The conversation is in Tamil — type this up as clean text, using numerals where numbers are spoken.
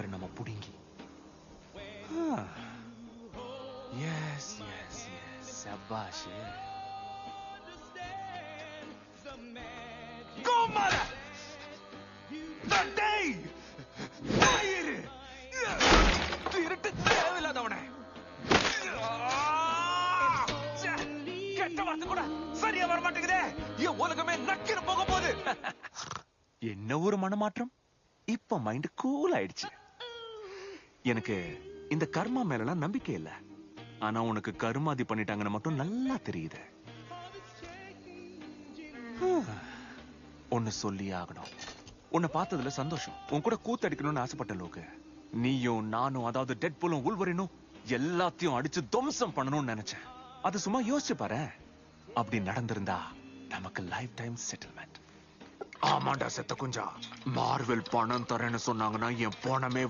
நம்ம புடிங்கி. எஸ் எஸ் எஸ், சபாஷ். கோமார தட்டை ஆயிரு திருட்டு தேவையில்லாதவனே. கெட்ட வார்த்தை கூட சரியா வர மாட்டேங்குதே. என் உலகமே நக்கிர போக போகுது. என்ன ஒரு மனமாற்றம். இப்ப மைண்ட் கூல் ஆயிடுச்சு. எனக்கு இந்த கர்மா மேலாம் நம்பிக்கை இல்ல. ஆனா உனக்கு கருமாதி பண்ணிட்டாங்கன்னு மட்டும் நல்லா தெரியுது. ஒன்னு சொல்லி ஆகணும். உன்னை பார்த்ததுல சந்தோஷம். உன் கூட கூத்தடிக்கணும்னு ஆசைப்பட்ட லோக்கு. நீயும் நானும், அதாவது டெட் புலும் உள்வரினும் எல்லாத்தையும் அடிச்சு துவம்சம் பண்ணணும்னு நினைச்சேன். அது சும்மா யோசிச்சு பாரு. அப்படி நடந்திருந்தா நமக்கு லைஃப் டைம் செட்டில்மெண்ட். ஆமாண்டா செத்த குஞ்சா. மார்வெல் பணம் தரேன்னு சொன்னாங்கன்னா என் பணமே